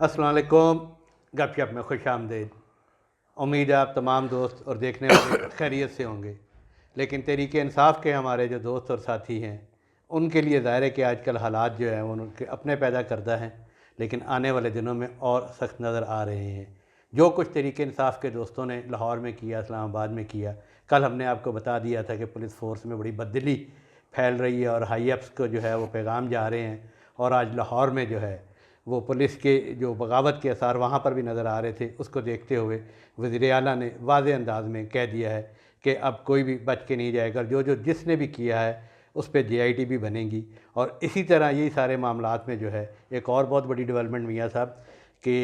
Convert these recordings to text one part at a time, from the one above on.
अस्सलाम वालेकुम। गपशप में खुश आमदीद। उम्मीद है आप तमाम दोस्त और देखने वाले खैरियत से होंगे। लेकिन तहरीक इंसाफ के हमारे जो दोस्त और साथी हैं उनके लिए ज़ाहिर है कि आजकल हालात जो हैं वो उनके अपने पैदा करदा हैं, लेकिन आने वाले दिनों में और सख्त नज़र आ रहे हैं। जो कुछ तहरीक इंसाफ के दोस्तों ने लाहौर में किया, इस्लामाबाद में किया, कल हमने आपको बता दिया था कि पुलिस फ़ोर्स में बड़ी बददिली फैल रही है और हाई अप्स को जो है वो पैगाम जा रहे हैं। और आज लाहौर में जो है वो पुलिस के जो बगावत के आसार वहाँ पर भी नज़र आ रहे थे, उसको देखते हुए वज़ीर आला ने वाज़ेह अंदाज़ में कह दिया है कि अब कोई भी बच के नहीं जाएगा, जो जिसने भी किया है उस पर JIT भी बनेगी। और इसी तरह यही सारे मामलात में जो है एक और बहुत बड़ी डेवलपमेंट मियाँ साहब कि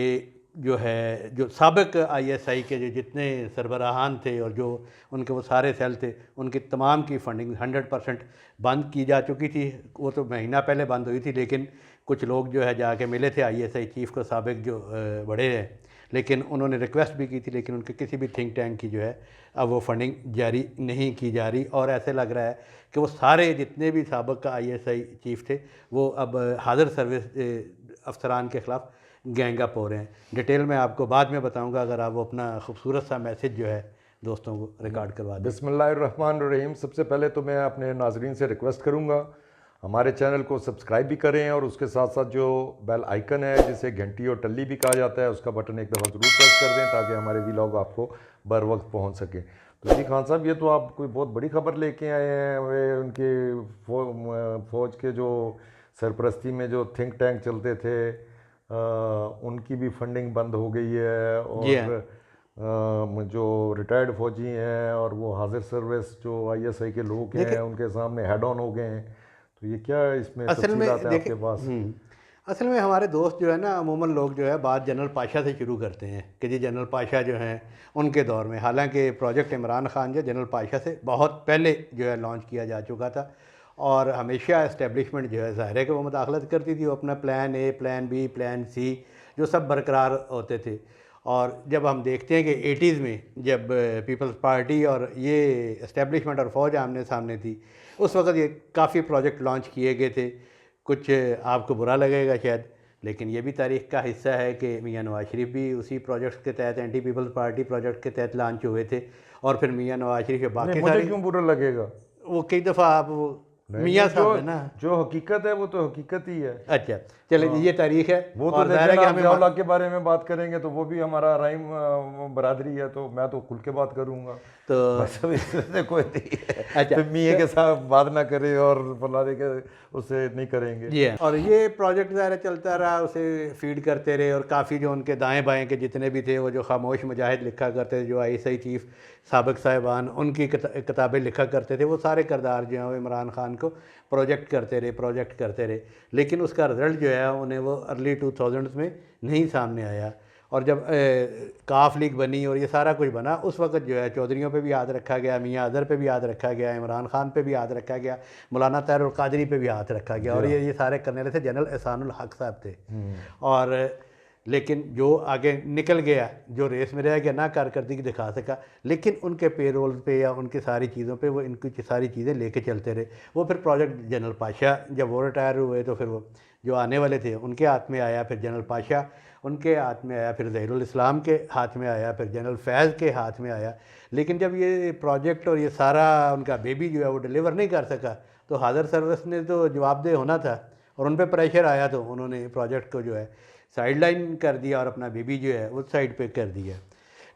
जो है जो साबिक़ ISI के जो जितने सरबराहान थे और जो उनके वो सारे सेल थे उनकी तमाम की फ़ंडिंग 100% बंद की जा चुकी थी। वो तो महीना पहले बंद हुई थी, लेकिन कुछ लोग जो है जाके मिले थे ISI चीफ़ को, साबिक़ जो बड़े हैं, लेकिन उन्होंने रिक्वेस्ट भी की थी, लेकिन उनके किसी भी थिंक टैंक की जो है अब वो फ़ंडिंग जारी नहीं की जा रही। और ऐसे लग रहा है कि वो सारे जितने भी साबिक़ ISI चीफ़ थे वो अब हाज़िर सर्विस अफसरान के ख़िलाफ़ गैंग अप हो रहे हैं। डिटेल में आपको बाद में बताऊंगा, अगर आप वो अपना खूबसूरत सा मैसेज जो है दोस्तों को रिकॉर्ड करवा दें। बिस्मिल्लाहिर्रहमानिर्रहीम। सबसे पहले तो मैं अपने नाजरीन से रिक्वेस्ट करूंगा हमारे चैनल को सब्सक्राइब भी करें और उसके साथ साथ जो बेल आइकन है जिसे घंटी और टल्ली भी कहा जाता है उसका बटन एक दफ़ा ज़रूर प्रेस कर दें ताकि हमारे व्लॉग आपको बर वक्त पहुँच सके। तो जी खान साहब, ये तो आप कोई बहुत बड़ी खबर लेके आए हैं। वे उनके फ़ौज के जो सरपरस्ती में जो थिंक टैंक चलते थे उनकी भी फंडिंग बंद हो गई है और जो रिटायर्ड फौजी हैं और वो हाजिर सर्विस जो ISI के लोग हैं उनके सामने हेड ऑन हो गए हैं। तो ये क्या इसमें तफसीलात है आपके पास? असल में हमारे दोस्त जो है ना, अमूमन लोग जो है बात जनरल पाशा से शुरू करते हैं कि जी जनरल पाशा जो हैं उनके दौर में, हालांकि प्रोजेक्ट इमरान खान जो जनरल पाशा से बहुत पहले जो है लॉन्च किया जा चुका था और हमेशा इस्टेब्लिशमेंट जो है ज़ाहिर है कि वो मुदाखलत करती थी। वो अपना plan A, plan B, plan C जो सब बरकरार होते थे। और जब हम देखते हैं कि 80s में जब पीपल्स पार्टी और ये इस्टेब्लिशमेंट और फ़ौज आमने सामने थी, उस वक्त ये काफ़ी प्रोजेक्ट लॉन्च किए गए थे। कुछ आपको बुरा लगेगा शायद, लेकिन ये भी तारीख़ का हिस्सा है कि मियाँ नवाज शरीफ भी उसी प्रोजेक्ट के तहत, एंटी पीपल्स पार्टी प्रोजेक्ट के तहत लॉन्च हुए थे। और फिर मियाँ नवाज शरीफ के बाकी मुझे क्यों बुरा लगेगा? वो कई दफ़ा आप वो मियाँ साहब है ना, जो हकीकत है वो तो हकीकत ही है। अच्छा चलिए, ये तारीख है। वो तो और ज़ाहिर है कि हमें के बारे में बात करेंगे तो वो भी हमारा राइम बरादरी है, तो मैं तो खुल के बात करूंगा। तो बस इससे कोई नहीं है। अच्छा, तो मियाँ के साथ बात ना करे और फलाने के उससे नहीं करेंगे। जी। और ये प्रोजेक्ट ज़ाहिर चलता रहा, उसे फीड करते रहे और काफ़ी जो उनके दाएं बाएं के जितने भी थे वो जो खामोश मुजाहिद लिखा करते थे, जो ISI चीफ़ साबिक़ साहिबान उनकी किताबें लिखा करते थे, वो सारे किरदार जो हैं वो इमरान खान को प्रोजेक्ट करते रहे। लेकिन उसका रिज़ल्ट जो है उन्हें वो अर्ली 2000s में नहीं सामने आया। और जब काफ लीग बनी और ये सारा कुछ बना, उस वक्त जो है चौधरियों पे भी याद रखा गया, मियाँ अज़हर पे भी याद रखा गया, इमरान खान पे भी याद रखा गया, मौलाना ताहिर कादरी पे भी हाथ रखा गया। और ये सारे करने वाले थे जनरल एहसानुल हक साहब थे। और लेकिन जो आगे निकल गया, जो रेस में रह गया, ना कारकर्दगी दिखा सका, लेकिन उनके पेरोल पे या उनकी सारी चीज़ों पे वो इनकी सारी चीज़ें लेके चलते रहे। वो फिर प्रोजेक्ट जनरल पाशा जब वो रिटायर हुए तो फिर वो जो आने वाले थे उनके हाथ में आया, फिर जनरल पाशा उनके हाथ में आया, फिर ज़हीरुल इस्लाम के हाथ में आया, फिर जनरल फैज़ के हाथ में आया। लेकिन जब ये प्रोजेक्ट और ये सारा उनका बेबी जो है वो डिलीवर नहीं कर सका तो हाज़िर सर्विस ने तो जवाबदेह होना था और उन पर प्रेशर आया तो उन्होंने प्रोजेक्ट को जो है साइडलाइन कर दिया और अपना बेबी जो है उस साइड पे कर दिया।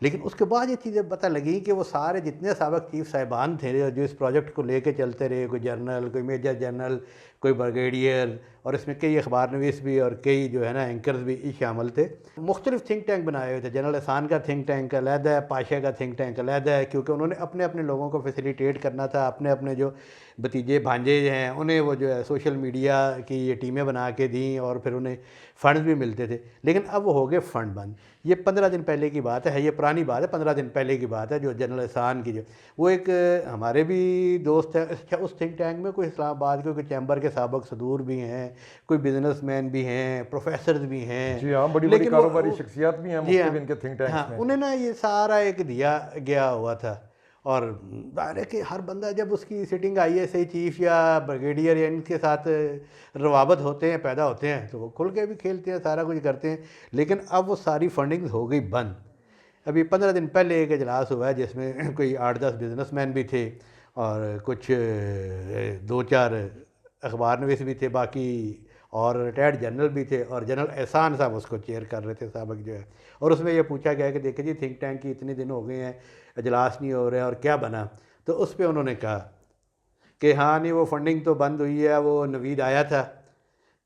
लेकिन उसके बाद ये चीज़ें पता लगी कि वो सारे जितने साबिक़ चीफ़ साहिबान थे जो इस प्रोजेक्ट को लेके चलते रहे, कोई जनरल, कोई मेजर जनरल, कोई ब्रिगेडियर, और इसमें कई अखबार नवीस भी और कई जो है ना एंकर्स भी शामिल थे। मुख्तलिफ थिंक टैंक बनाए हुए थे। जनरल एहसान का थिंक टैंक अलहदा है, पाशा का थिंक टैंक अलहदा है, क्योंकि उन्होंने अपने अपने लोगों को फैसिलिटेट करना था। अपने अपने जो भतीजे भांजे हैं उन्हें वो जो है सोशल मीडिया की ये टीमें बना के दी और फिर उन्हें फ़ंड्स भी मिलते थे। लेकिन अब वो हो गए फ़ंड बंद। ये 15 दिन पहले की बात है, ये पुरानी बात है, 15 दिन पहले की बात है। जो जनरल एहसान की जो वो एक हमारे भी दोस्त है, अच्छा उस थिंक टैंक में कोई इस्लामाबाद के कोई चैम्बर के साबिक़ सदूर भी हैं, कोई बिजनेसमैन भी हैं, प्रोफेसर भी हैं। जी हाँ, बड़ी बड़ी कारोबारी शख्सियत भी हैं जी हाँ, इनके थिंक टैंक्स में। उन्हें ना ये सारा एक दिया गया हुआ था और जाहिर है कि हर बंदा जब उसकी सिटिंग आईएसआई चीफ या ब्रिगेडियर या इनके साथ रवाबत होते हैं, पैदा होते हैं, तो वो खुल के भी खेलते हैं, सारा कुछ करते हैं। लेकिन अब वो सारी फंडिंग हो गई बंद। अभी 15 दिन पहले एक इजलास हुआ है जिसमें कोई 8-10 बिजनेसमैन भी थे और कुछ 2-4 अखबार नवीस भी थे, बाकी और रिटायर्ड जनरल भी थे, और जनरल एहसान साहब उसको चेयर कर रहे थे साहब जो है। और उसमें ये पूछा गया कि देखिए जी, थिंक टैंक की इतने दिन हो गए हैं, इजलास नहीं हो रहे हैं और क्या बना। तो उस पर उन्होंने कहा कि हाँ नहीं, वो फंडिंग तो बंद हुई है, वो नवीद आया था।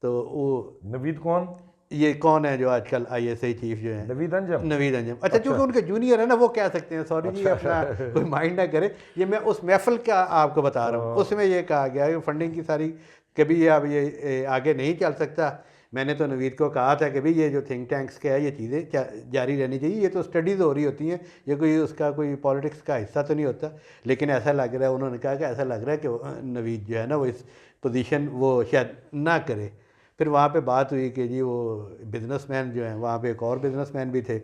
तो वो नवीद कौन? ये कौन है जो आजकल आईएसआई चीफ जो है? नवीद अंजम। नवीद अंजम। अच्छा, चूंकि उनके जूनियर है ना, वो कह सकते हैं, सॉरी जी, अपना कोई माइंड ना करे। ये मैं उस महफिल का आपको बता रहा हूँ, उसमें ये कहा गया कि फंडिंग की सारी कभी ये अब ये आगे नहीं चल सकता। मैंने तो नवीद को कहा था कि भाई ये जो थिंक टैंक्स के है ये चीज़ें जारी रहनी चाहिए, ये तो स्टडीज़ हो रही होती हैं, ये कोई उसका कोई पॉलिटिक्स का हिस्सा तो नहीं होता। लेकिन ऐसा लग रहा है, उन्होंने कहा कि ऐसा लग रहा है कि नवीद जो है ना, वो इस पोजीशन वो शायद ना करे। फिर वहाँ पे बात हुई कि जी वो बिजनेसमैन जो हैं, वहाँ पे एक और बिजनेसमैन भी थे,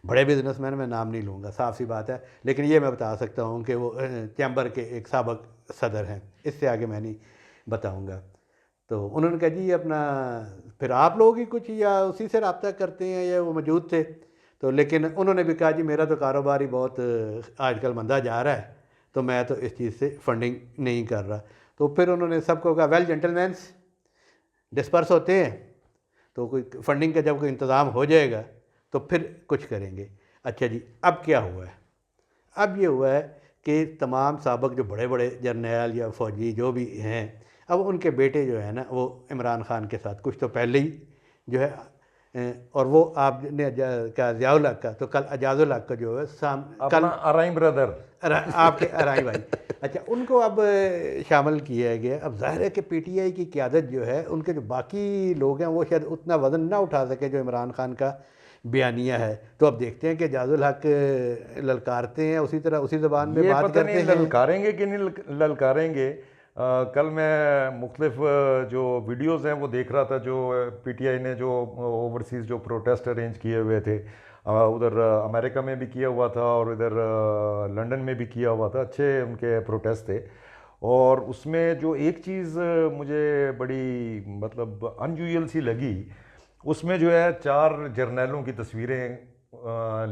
बड़े बिजनेसमैन, मैं नाम नहीं लूँगा, साफ सी बात है, लेकिन ये मैं बता सकता हूँ कि वो चैम्बर के एक साबिक सदर हैं। इससे आगे मैं नहीं बताऊँगा। तो उन्होंने कहा जी अपना फिर आप लोग ही कुछ या उसी से रब्ता करते हैं, या वो मौजूद थे। तो लेकिन उन्होंने भी कहा जी मेरा तो कारोबार ही बहुत आजकल मंदा जा रहा है, तो मैं तो इस चीज़ से फंडिंग नहीं कर रहा। तो फिर उन्होंने सबको कहा वेल जेंटलमैन्स, डिस्पर्स होते हैं, तो कोई फंडिंग का जब कोई इंतज़ाम हो जाएगा तो फिर कुछ करेंगे। अच्छा जी, अब क्या हुआ है? अब ये हुआ है कि तमाम साबिक जो बड़े बड़े जर्नैल या फ़ौजी जो भी हैं, अब उनके बेटे जो है ना, वो इमरान ख़ान के साथ कुछ तो पहले ही जो है, और वो आपने क्या ज़ियाउल हक का, तो कल एजाजुल हक का जो है कल अराई ब्रदर, आपके अराई भाई, अच्छा, उनको अब शामिल किया गया। अब जाहिर है कि पीटीआई की क़यादत जो है, उनके जो बाकी लोग हैं वो शायद उतना वज़न ना उठा सके जो इमरान ख़ान का बयानिया है। तो अब देखते हैं कि एजाजुल हक ललकारते हैं उसी तरह, उसी ज़बान में बात करते हैं। ललकारेंगे कि नहीं ललकारेंगे। कल मैं मुख्तलिफ जो वीडियोज़ हैं वो देख रहा था, जो पीटीआई ने जो ओवरसीज़ जो प्रोटेस्ट अरेंज किए हुए थे, उधर अमेरिका में भी किया हुआ था और इधर लंदन में भी किया हुआ था, अच्छे उनके प्रोटेस्ट थे। और उसमें जो एक चीज़ मुझे बड़ी मतलब अनयूजुअल सी लगी, उसमें जो है 4 जर्नैलों की तस्वीरें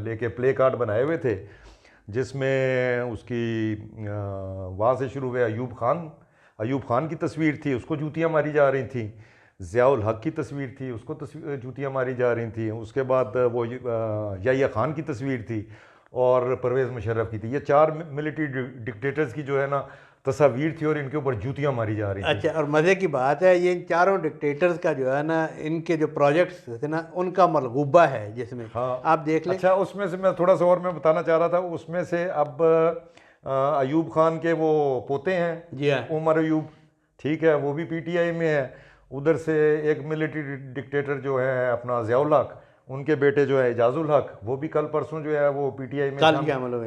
लेके प्ले कार्ड बनाए हुए थे, जिसमें उसकी वहाँ से शुरू हुए अयूब खान की तस्वीर थी, उसको जूतियाँ मारी जा रही थी। ज़ियाउल हक की तस्वीर थी, उसको जूतियाँ मारी जा रही थी। उसके बाद वो याह्या खान की तस्वीर थी और परवेज़ मुशर्रफ की थी। ये 4 मिलिट्री डिक्टेटर्स की जो है ना तस्वीर थी और इनके ऊपर जूतियाँ मारी जा रही थी। अच्छा, और मज़े की बात है, ये इन चारों डिक्टेटर्स का जो है ना, इनके जो प्रोजेक्ट्स थे ना, उनका मलगूबा है जिसमें, हाँ, आप देख लें। अच्छा, उसमें से मैं थोड़ा सा और मैं बताना चाह रहा था, उसमें से अब अयूब खान के वो पोते हैं, जी हाँ, उमर अयूब, ठीक है, वो भी पीटीआई में है। उधर से एक मिलिट्री डिक्टेटर जो है अपना ज़ियाउल हक, उनके बेटे जो है एजाजुल हक, वो भी कल परसों जो है वो पीटीआई में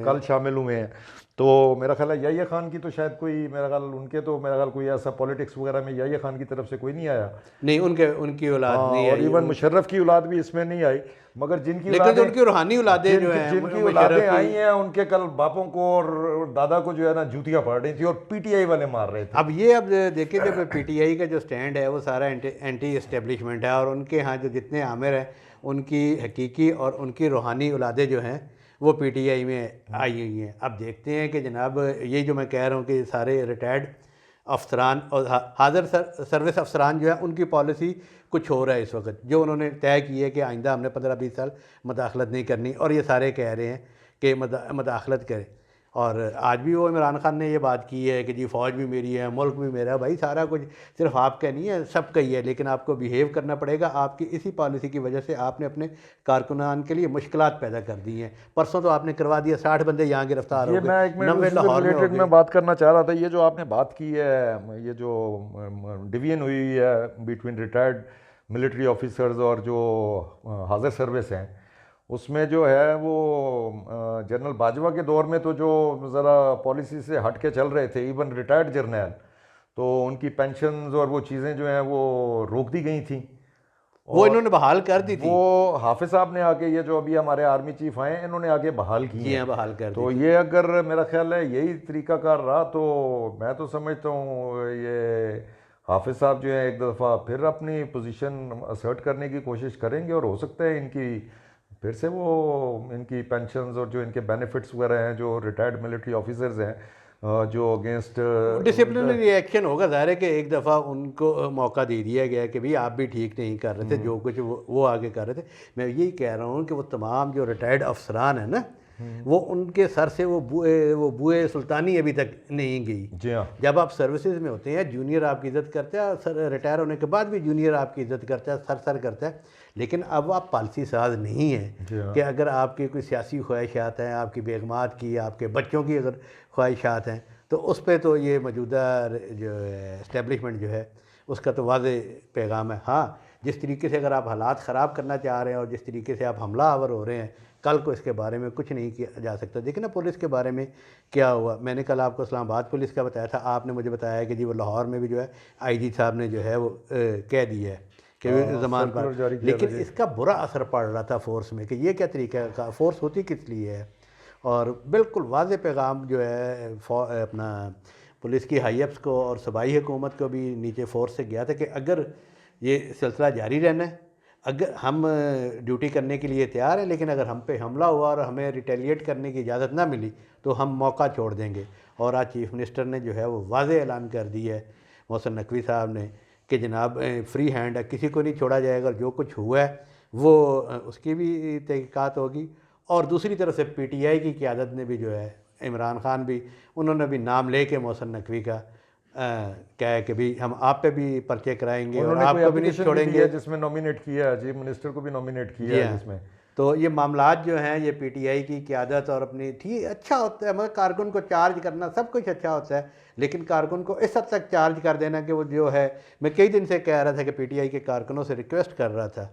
कल शामिल हुए हैं। तो मेरा ख्याल है याह्या खान की तो शायद कोई, मेरा ख्याल उनके तो मेरा ख्याल कोई ऐसा पॉलिटिक्स वगैरह में याह्या खान की तरफ से कोई नहीं आया, नहीं, उनकी औलाद नहीं और आई, इवन मुशर्रफ की औलाद भी इसमें नहीं आई। मगर लेकिन जो उनकी रूहानी औलादें जो हैं, जिनकी औलादें आई हैं, उनके कल बापों को और दादा को जो है ना जूतियां पड़ रही थी और पीटीआई वाले मार रहे थे। अब देखिए, जब पीटीआई का जो स्टैंड है वो सारा एंटी एस्टेब्लिशमेंट है, और उनके यहाँ जो जितने आमिर हैं उनकी हकीकी और उनकी रूहानी औलादें जो हैं वो पीटीआई में आई हुई हैं। अब देखते हैं कि जनाब, ये जो मैं कह रहा हूँ कि सारे रिटायर्ड अफसरान और हाज़िर सर्विस अफसरान जो है, उनकी पॉलिसी कुछ हो रहा है इस वक्त, जो उन्होंने तय की है कि आइंदा हमने 15-20 साल मदाखलत नहीं करनी, और ये सारे कह रहे हैं कि मदाखलत करें। और आज भी वो इमरान खान ने ये बात की है कि जी फ़ौज भी मेरी है, मुल्क भी मेरा है। भाई सारा कुछ सिर्फ आपका नहीं है, सबका ही है, लेकिन आपको बिहेव करना पड़ेगा। आपकी इसी पॉलिसी की वजह से आपने अपने कारकुनान के लिए मुश्किलात पैदा कर दी हैं। परसों तो आपने करवा दिया 60 बंदे यहाँ गिरफ्तार हो गए, 90 लाहौर में हो गए। मैं बात करना चाह रहा था, ये जो आपने बात की है, ये जो डिवीजन हुई है बिटवीन रिटायर्ड मिलिट्री ऑफिसर्स और जो हाज़िर सर्विस हैं, उसमें जो है वो जनरल बाजवा के दौर में तो जो ज़रा पॉलिसी से हट के चल रहे थे, इवन रिटायर्ड जर्नैल, तो उनकी पेंशन्स और वो चीज़ें जो हैं वो रोक दी गई थी। वो इन्होंने बहाल कर दी थी। वो हाफिज साहब ने आके, ये जो अभी हमारे आर्मी चीफ आए हैं, इन्होंने आके बहाल की जी है। हाँ, बहाल कर दी। तो ये अगर मेरा ख्याल है यही तरीकाकार रहा तो मैं तो समझता हूँ ये हाफिज साहब जो है एक दफ़ा फिर अपनी पोजीशन असर्ट करने की कोशिश करेंगे, और हो सकता है इनकी फिर से वो इनकी पेंशन्स और जो इनके बेनिफिट्स वगैरह हैं, जो रिटायर्ड मिलिट्री ऑफिसर्स हैं जो अगेंस्ट डिसिप्लिनरी एक्शन होगा। ज़ाहिर है कि एक दफ़ा उनको मौका दे दिया गया कि भाई आप भी ठीक नहीं कर रहे थे, जो कुछ वो आगे कर रहे थे। मैं यही कह रहा हूँ कि वो तमाम जो रिटायर्ड अफसरान हैं ना, वो उनके सर से वो बुए सुल्तानी अभी तक नहीं गई। जी हाँ, जब आप सर्विसेज में होते हैं, जूनियर आपकी इज्जत करते हैं, और सर रिटायर होने के बाद भी जूनियर आपकी इज्जत करता है, सर करता है। लेकिन अब आप पॉलिसी साज नहीं हैं जी हाँ। कि अगर आपकी कोई सियासी ख्वाहिशात हैं, आपकी बेगमात की, आपके बच्चों की अगर ख्वाहिशात हैं, तो उस पर तो ये मौजूदा जो है इस्टेब्लिशमेंट जो है उसका तो वाज़े पैगाम है। हाँ, जिस तरीके से अगर आप हालात ख़राब करना चाह रहे हैं और जिस तरीके से आप हमला आवर हो रहे हैं, कल को इसके बारे में कुछ नहीं किया जा सकता। देखिए ना पुलिस के बारे में क्या हुआ। मैंने कल आपको इस्लामाबाद पुलिस का बताया था, आपने मुझे बताया कि जी वो लाहौर में भी जो है आईजी साहब ने जो है वो कह दिया है कि ज़मान सर्कुलर जारी पर। किया था लेकिन जी। इसका बुरा असर पड़ रहा था फोर्स में कि ये क्या तरीका का फोर्स होती किस लिए है। और बिल्कुल वाज़े पैगाम जो है अपना पुलिस की हाई अप्स को और सूबाई हुकूमत को भी नीचे फोर्स से गया था कि अगर ये सिलसिला जारी रहना है, अगर हम ड्यूटी करने के लिए तैयार हैं, लेकिन अगर हम पे हमला हुआ और हमें रिटेलिएट करने की इजाज़त ना मिली तो हम मौका छोड़ देंगे। और आज चीफ़ मिनिस्टर ने जो है वो वाज़े ऐलान कर दिया है, मोहसिन नकवी साहब ने, कि जनाब फ्री हैंड है, किसी को नहीं छोड़ा जाएगा, और जो कुछ हुआ है वो उसकी भी तहकीकात होगी। और दूसरी तरफ से पीटीआई की क़यादत ने भी जो है, इमरान खान भी, उन्होंने भी नाम ले के मोहसिन नकवी का क्या है कि भाई हम आप पे भी पर्चे कराएंगे और उन्होंने कोई आपको भी नहीं एप्लीकेशन भी दी छोड़ेंगे। है जिसमें नॉमिनेट किया है, चीफ मिनिस्टर को भी नॉमिनेट किया जी है हाँ। जिसमें। तो ये मामलात जो हैं ये पीटीआई की क़यादत और अपनी ठीक अच्छा होता है, मगर कारकुन को चार्ज करना सब कुछ अच्छा होता है, लेकिन कारकुन को इस हद तक चार्ज कर देना कि वो जो है, मैं कई दिन से कह रहा था कि पीटीआई के कारकुनों से रिक्वेस्ट कर रहा था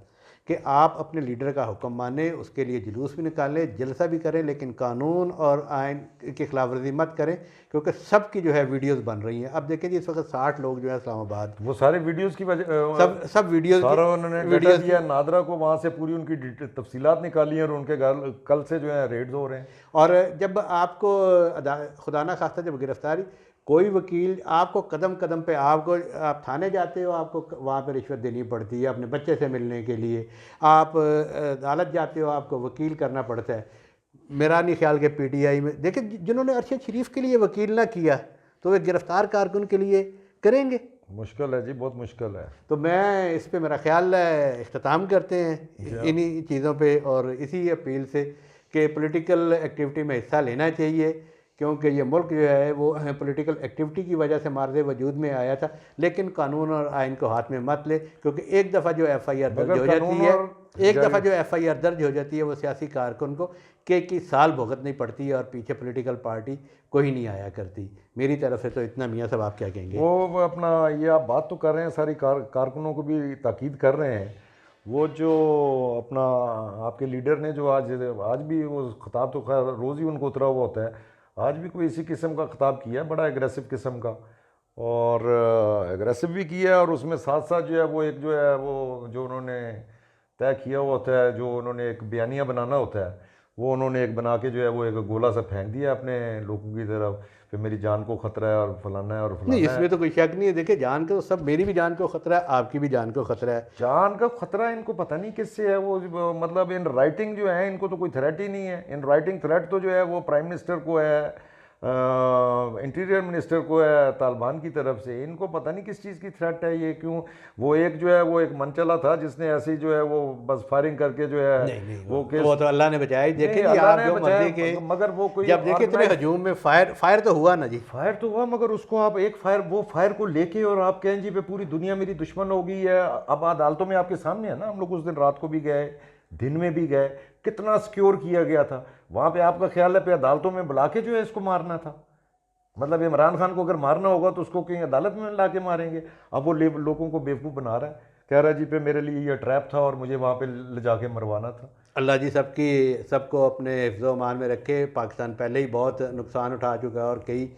कि आप अपने लीडर का हुक्म माने, उसके लिए जुलूस भी निकालें, जलसा भी करें, लेकिन कानून और आइन की खिलाफ वर्जी मत करें, क्योंकि सबकी जो है वीडियोस बन रही हैं। अब देखें जी, इस वक्त 60 लोग जो है इस्लामाबाद, वो सारे वीडियोस की वजह सब वीडियोस सारा उन्होंने डाटा वीडियोस दिया नादरा को, वहाँ से पूरी उनकी तफसीलात निकाली हैं, और उनके घर कल से जो है रेड्स हो रहे हैं। और जब आपको खुदा ना खास्ता जब गिरफ्तारी, कोई वकील आपको कदम कदम पे, आप थाने जाते हो, आपको वहाँ पे रिश्वत देनी पड़ती है अपने बच्चे से मिलने के लिए, आप अदालत जाते हो, आपको वकील करना पड़ता है। मेरा नहीं ख्याल कि पीटीआई में देखिए जिन्होंने अरशद शरीफ के लिए वकील ना किया तो वे गिरफ्तार कारकुन के लिए करेंगे। मुश्किल है जी, बहुत मुश्किल है। तो मैं इस पे मेरा ख्याल है इख्तिताम करते हैं इन्हीं चीज़ों पे, और इसी अपील से कि पॉलिटिकल एक्टिविटी में हिस्सा लेना चाहिए, क्योंकि ये मुल्क जो है वो पॉलिटिकल एक्टिविटी की वजह से मार्ज़ वजूद में आया था। लेकिन कानून और आइन को हाथ में मत ले, क्योंकि एक दफ़ा जो एफआईआर दर्ज हो जाती है, एक दफ़ा जो एफआईआर दर्ज हो जाती है, वो सियासी कारकुन को कई साल भुगतनी पड़ती है, और पीछे पॉलिटिकल पार्टी कोई नहीं आया करती। मेरी तरफ से तो इतना। मियाँ साहब आप क्या कहेंगे? वो अपना ये आप बात तो कर रहे हैं, सारी कारकुनों को भी ताकीद कर रहे हैं। वो जो अपना आपके लीडर ने जो आज भी वो खिताब तो खैर रोज़ ही उनको उतरा हुआ होता है, आज भी कोई इसी किस्म का खिताब किया है, बड़ा एग्रेसिव किस्म का, और एग्रेसिव भी किया है। और उसमें साथ साथ जो है वो एक जो है वो जो उन्होंने तय किया हुआ होता है, जो उन्होंने एक बयानिया बनाना होता है, वो उन्होंने एक बना के जो है वो एक गोला सा फेंक दिया अपने लोगों की तरफ, फिर मेरी जान को खतरा है और फलाना है और नहीं, फलाना है। इसमें तो कोई शक नहीं है। देखिए जान को सब, मेरी भी जान को खतरा है, आपकी भी जान को खतरा है। जान का खतरा इनको पता नहीं किससे है, वो मतलब इन राइटिंग जो है इनको तो कोई थ्रेट ही नहीं है। इन राइटिंग थ्रेट तो जो है वो प्राइम मिनिस्टर को है, इंटीरियर मिनिस्टर को है, तालिबान की तरफ से। इनको पता नहीं किस चीज़ की थ्रेट है, ये क्यों। वो एक जो है वो एक मन चला था जिसने ऐसे ही जो है वो बस फायरिंग करके जो है नहीं, वो वो तो अल्लाह ने बचाया। देखें जी, अल्लाह आप ने जो बचाया, मर्जी के, मगर वो कोई जब देखिए इतने हजूम में फायर तो हुआ ना जी, फायर तो हुआ, मगर उसको आप एक फायर, वो फायर को लेके और आप कहें जी पे पूरी दुनिया मेरी दुश्मन हो गई है। अब अदालतों में आपके सामने है ना, हम लोग उस दिन रात को भी गए, दिन में भी गए, कितना सिक्योर किया गया था वहाँ पे। आपका ख्याल है पे अदालतों में बुला के जो है इसको मारना था? मतलब इमरान खान को अगर मारना होगा तो उसको कहीं अदालत में ला के मारेंगे। अब वो लोगों को बेवकूफ़ बना रहा है, कह रहा है जी पे मेरे लिए ये ट्रैप था और मुझे वहाँ पे ले जाके मरवाना था। अल्लाह जी सबको अपने हिफ्ज़-ओ-मान में रखे। पाकिस्तान पहले ही बहुत नुकसान उठा चुका है और कई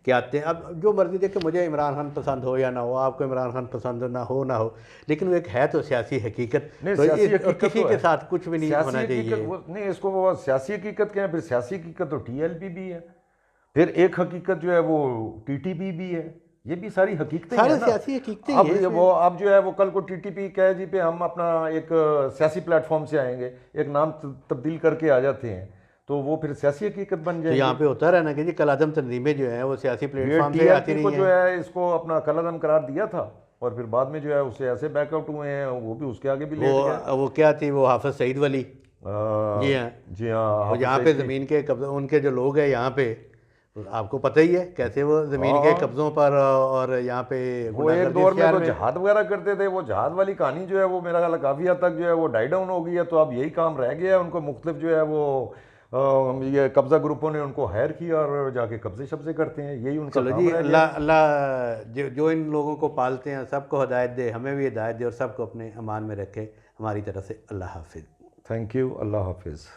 कि आते हैं। अब जो मर्जी देखे, मुझे इमरान खान पसंद हो या ना हो, आपको इमरान खान पसंद हो ना हो, लेकिन वो एक है तो सियासी हकीकत। नहीं, तो सियासी हकीकत किसी तो के है। साथ कुछ भी नहीं सियासी होना हकीकत चाहिए। वो नहीं, इसको वो सियासी हकीकत क्या है, फिर सियासी हकीकत तो टीएलपी भी है, फिर एक हकीकत जो है वो टीटीपी भी है, ये भी सारी हकीकतें ही सारे है ना। सियासी हकीकतें ही अब हैं ये इसमें। वो अब जो है वो कल को टीटीपी कहे जी पे हम अपना एक सियासी प्लेटफॉर्म से आएंगे, एक नाम तब्दील करके आ जाते हैं, तो वो फिर सियासी हकीकत बन तो यहाँ जाएंगे। पे होता रहा ना कि जी कल आदम तंजीमें जो है वो सियासी ये प्लेटफॉर्म से आती टीएलपी रही को जो हैं। है इसको अपना कलअदम करार दिया था, और फिर बाद में जो है उससे ऐसे बैकआउट हुए हैं, वो भी उसके आगे भी वो लेट गए। वो क्या थी, वो हाफिज सईद वली। जी हाँ। जी हाँ, वो हाफिज यहाँ पे सईद की। ज़मीन के कब्जे, उनके जो लोग हैं यहाँ पे, तो आपको पता ही है कैसे वो ज़मीन के हाँ, कब्ज़ों पर और यहाँ पे वो एक गुंडागर्दी दौर में शहर तो में। जहाद वगैरह करते थे, वो जहाद वाली कहानी जो है वो मेरा ख्याल है काफ़ी हद तक जो है वो डाई डाउन हो गई है, तो अब यही काम रह गया है। उनको मुख्तलिफ जो है वो ये कब्जा ग्रुपों ने उनको हायर किया और जाके कब्जे शब्जे करते हैं, यही उनका चलो काम जी, रह गया। अल्लाह अल्लाह जो इन लोगों को पालते हैं सबको हिदायत दे, हमें भी हिदायत दे और सबको अपने अमान में रखे। हमारी तरफ से अल्लाह हाफिज़। थैंक यू, अल्लाह हाफिज़।